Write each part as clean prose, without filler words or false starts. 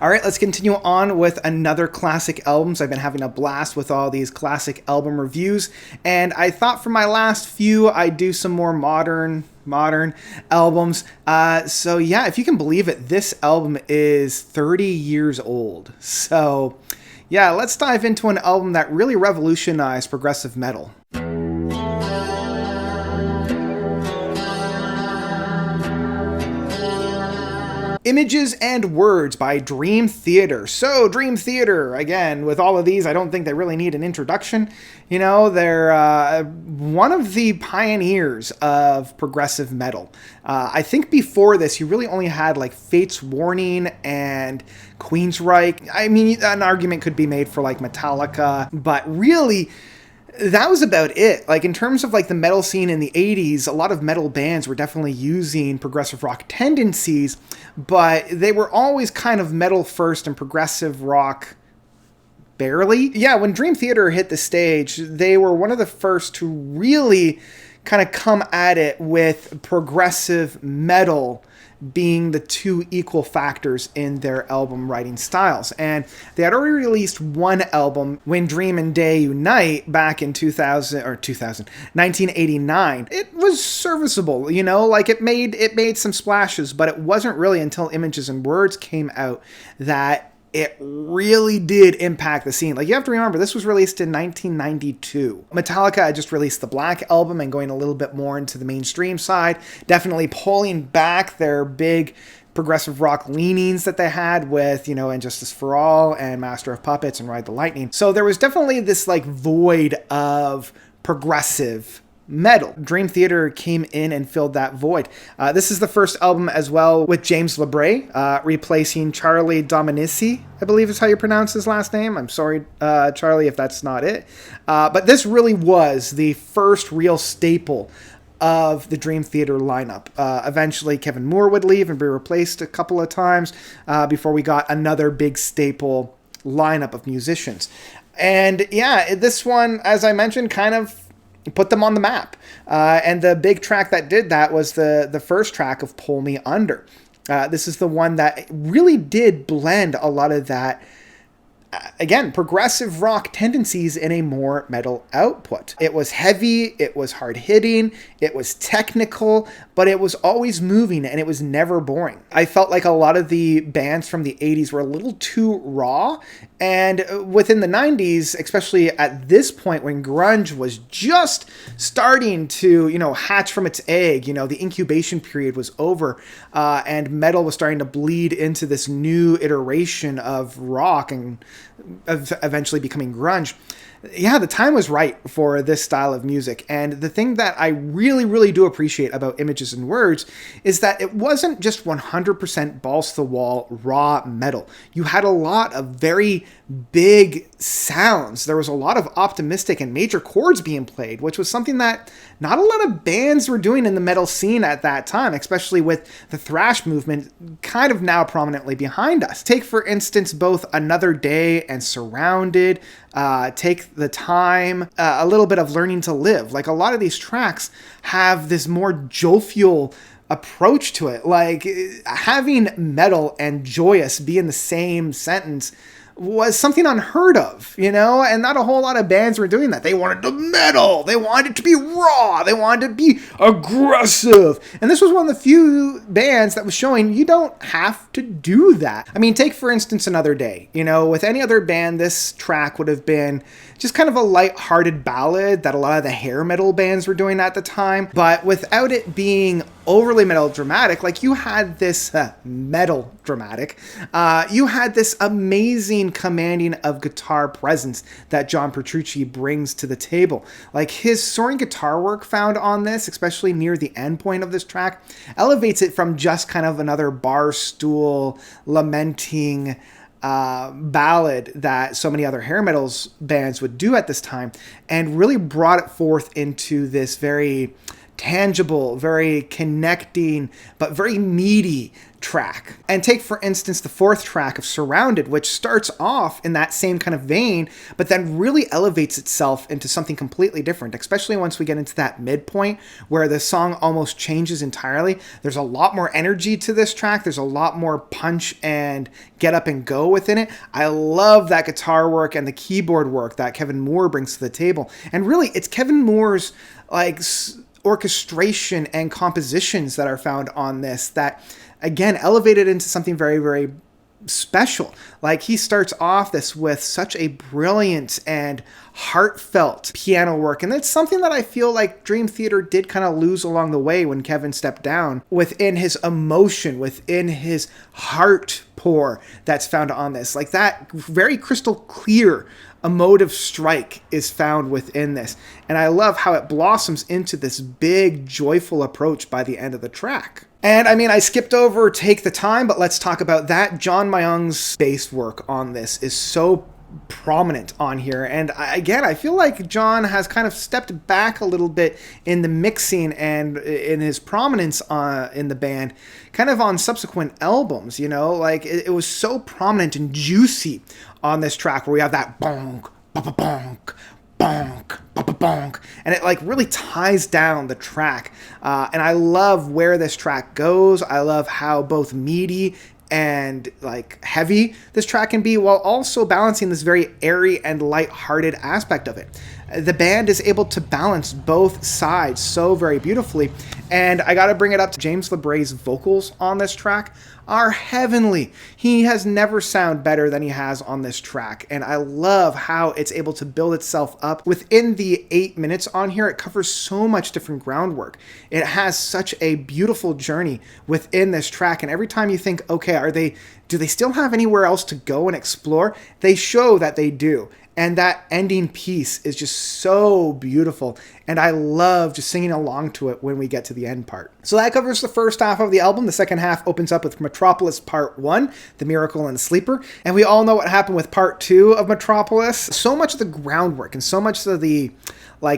All right, let's continue on with another classic albums. I've been having a blast with all these classic album reviews, and I thought for my last few I'd do some more modern albums. So yeah, if you can believe it, this album is 30 years old. So yeah, let's dive into an album that really revolutionized progressive metal. Images and Words by Dream Theater. So, Dream Theater, again, with all of these, I don't think they really need an introduction. You know, they're one of the pioneers of progressive metal. I think before this, you really only had like Fate's Warning and Queensryche. I mean, an argument could be made for like Metallica, but really, that was about it. Like in terms of like the metal scene in the 80s, a lot of metal bands were definitely using progressive rock tendencies, but they were always kind of metal first and progressive rock barely. Yeah, when Dream Theater hit the stage, they were one of the first to really kind of come at it with progressive metal being the two equal factors in their album writing styles. And they had already released one album, When Dream and Day Unite, back in 1989. It was serviceable, you know, like it made some splashes, but it wasn't really until Images and Words came out that it really did impact the scene. Like, you have to remember, this was released in 1992. Metallica had just released the Black Album and going a little bit more into the mainstream side, definitely pulling back their big progressive rock leanings that they had with, you know, Injustice for All and Master of Puppets and Ride the Lightning. So there was definitely this, like, void of progressive metal. Dream Theater came in and filled that void. This is the first album as well with James LeBray, replacing Charlie Dominici, I believe is how you pronounce his last name. I'm sorry, Charlie, if that's not it. But this really was the first real staple of the Dream Theater lineup. Eventually, Kevin Moore would leave and be replaced a couple of times before we got another big staple lineup of musicians. And yeah, this one, as I mentioned, kind of put them on the map. And the big track that did that was the first track of Pull Me Under. This is the one that really did blend a lot of that, again, progressive rock tendencies in a more metal output. It was heavy, it was hard-hitting, it was technical, but it was always moving and it was never boring. I felt like a lot of the bands from the 80s were a little too raw, and within the 90s, especially at this point when grunge was just starting to, you know, hatch from its egg, you know, the incubation period was over, and metal was starting to bleed into this new iteration of rock and eventually becoming grunge. Yeah, the time was right for this style of music. And the thing that I really, really do appreciate about Images and Words is that it wasn't just 100% balls to the wall raw metal. You had a lot of very big sounds. There was a lot of optimistic and major chords being played, which was something that not a lot of bands were doing in the metal scene at that time, especially with the thrash movement kind of now prominently behind us. Take, for instance, both Another Day and Surrounded. Take the Time, a little bit of Learning to Live. Like, a lot of these tracks have this more jovial approach to it. Like, having metal and joyous be in the same sentence was something unheard of, you know, and not a whole lot of bands were doing that. They wanted the metal, they wanted it to be raw, they wanted to be aggressive, and this was one of the few bands that was showing you don't have to do that. I mean, take for instance Another Day. You know, with any other band, this track would have been just kind of a light-hearted ballad that a lot of the hair metal bands were doing at the time, but without it being overly melodramatic. Like, you had this metal dramatic, you had this amazing commanding of guitar presence that John Petrucci brings to the table. Like, his soaring guitar work found on this, especially near the end point of this track, elevates it from just kind of another bar stool lamenting ballad that so many other hair metals bands would do at this time, and really brought it forth into this very tangible, very connecting, but very meaty track. And take, for instance, the fourth track of Surrounded, which starts off in that same kind of vein, but then really elevates itself into something completely different, especially once we get into that midpoint where the song almost changes entirely. There's a lot more energy to this track. There's a lot more punch and get up and go within it. I love that guitar work and the keyboard work that Kevin Moore brings to the table. And really, it's Kevin Moore's orchestration and compositions that are found on this that, again, elevated into something very, very special. Like, he starts off this with such a brilliant and heartfelt piano work, and it's something that I feel like Dream Theater did kind of lose along the way when Kevin stepped down, within his emotion, within his heart pour that's found on this. Like, that very crystal clear emotive strike is found within this, and I love how it blossoms into this big joyful approach by the end of the track. And I mean, I skipped over Take the Time, but let's talk about that. John Myung's bass work on this is so prominent on here, and I feel like John has kind of stepped back a little bit in the mixing and in his prominence in the band, kind of on subsequent albums. Like, it was so prominent and juicy on this track, where we have that bonk, bonk, bonk, bonk, and it like really ties down the track. And I love where this track goes. I love how both meaty and like heavy this track can be, while also balancing this very airy and light-hearted aspect of it. The band is able to balance both sides so very beautifully, and I gotta bring it up to James LeBray's vocals on this track are heavenly. He has never sounded better than he has on this track, and I love how it's able to build itself up. Within the 8 minutes on here, it covers so much different groundwork. It has such a beautiful journey within this track, and every time you think, okay, do they still have anywhere else to go and explore? They show that they do. And that ending piece is just so beautiful. And I love just singing along to it when we get to the end part. So that covers the first half of the album. The second half opens up with Metropolis Part 1, The Miracle and the Sleeper. And we all know what happened with Part 2 of Metropolis. So much of the groundwork and so much of the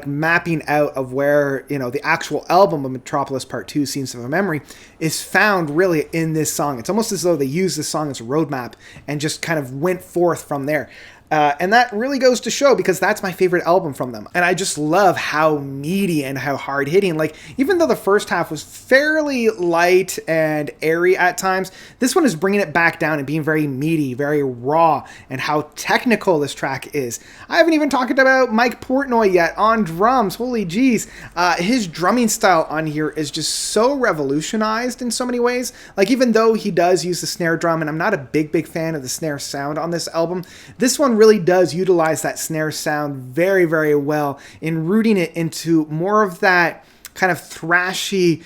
mapping out of where, the actual album of Metropolis Part 2, Scenes of a Memory, is found really in this song. It's almost as though they used this song as a roadmap and just kind of went forth from there. And that really goes to show, because that's my favorite album from them. And I just love how meaty and how hard-hitting. Like, even though the first half was fairly light and airy at times, this one is bringing it back down and being very meaty, very raw, and how technical this track is. I haven't even talked about Mike Portnoy yet on drums. Holy jeez. His drumming style on here is just so revolutionized in so many ways. Like, even though he does use the snare drum, and I'm not a big fan of the snare sound on this album, this one really does utilize that snare sound very, very well in rooting it into more of that kind of thrashy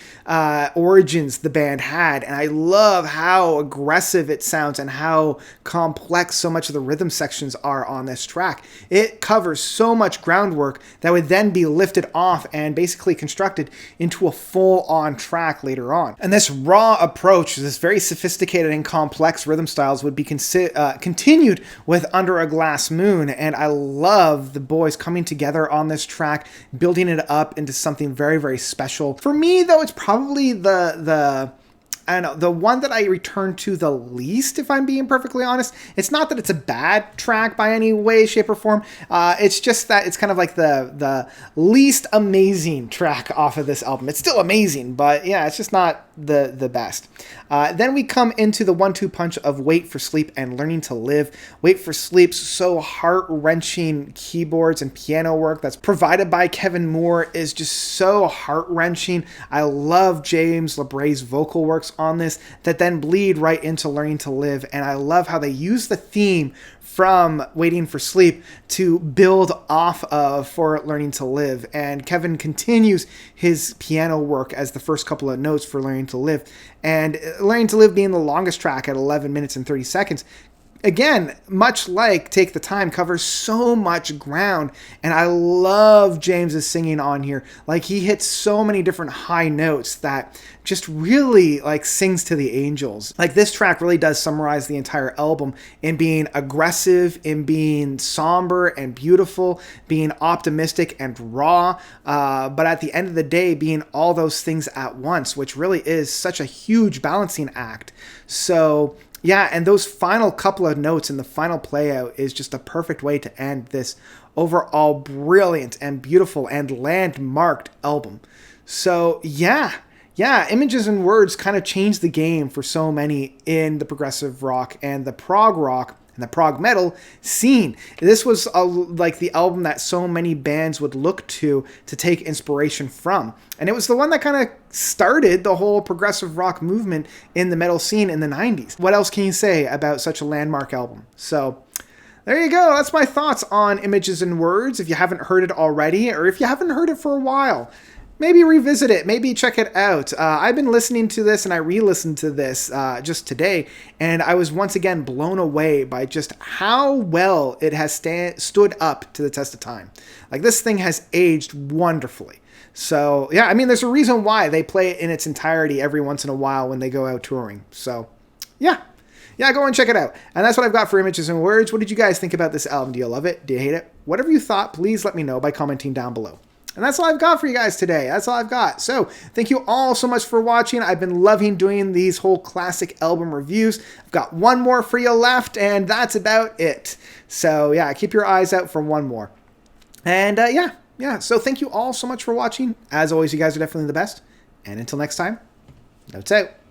origins the band had. And I love how aggressive it sounds and how complex so much of the rhythm sections are on this track. It covers so much groundwork that would then be lifted off and basically constructed into a full-on track later on. And this raw approach, this very sophisticated and complex rhythm styles, would be continued with Under a Glass Moon. And I love the boys coming together on this track, building it up into something very, very special. For me, though, it's probably the one that I return to the least, if I'm being perfectly honest. It's not that it's a bad track by any way, shape, or form. It's just that it's kind of like the least amazing track off of this album. It's still amazing, but yeah, it's just not the best. Then we come into the 1-2 punch of Wait for Sleep and Learning to Live. Wait for Sleep's so heart-wrenching keyboards and piano work that's provided by Kevin Moore is just so heart-wrenching. I love James LeBray's vocal works on this that then bleed right into Learning to Live, and I love how they use the theme from Waiting for Sleep to build off of for Learning to Live. And Kevin continues his piano work as the first couple of notes for Learning to Live. And Learning to Live being the longest track at 11 minutes and 30 seconds, again, much like Take the Time, covers so much ground, and I love James's singing on here. Like, he hits so many different high notes that just really like sings to the angels. Like, this track really does summarize the entire album in being aggressive, in being somber and beautiful, being optimistic and raw, but at the end of the day being all those things at once, which really is such a huge balancing act. So yeah, and those final couple of notes in the final play out is just a perfect way to end this overall brilliant and beautiful and landmarked album. So yeah, Images and Words kind of changed the game for so many in the progressive rock and the prog rock and the prog metal scene. This was like the album that so many bands would look to take inspiration from. And it was the one that kind of started the whole progressive rock movement in the metal scene in the 90s. What else can you say about such a landmark album? So there you go. That's my thoughts on Images and Words. If you haven't heard it already, or if you haven't heard it for a while, maybe revisit it, maybe check it out. I've been listening to this and I re-listened to this just today, and I was once again blown away by just how well it has stood up to the test of time. Like, this thing has aged wonderfully. So yeah, I mean, there's a reason why they play it in its entirety every once in a while when they go out touring. So yeah, go and check it out. And that's what I've got for Images and Words. What did you guys think about this album? Do you love it? Do you hate it? Whatever you thought, please let me know by commenting down below. And that's all I've got for you guys today. That's all I've got. So thank you all so much for watching. I've been loving doing these whole classic album reviews. I've got one more for you left, and that's about it. So yeah, keep your eyes out for one more. And yeah. So thank you all so much for watching. As always, you guys are definitely the best. And until next time, notes out.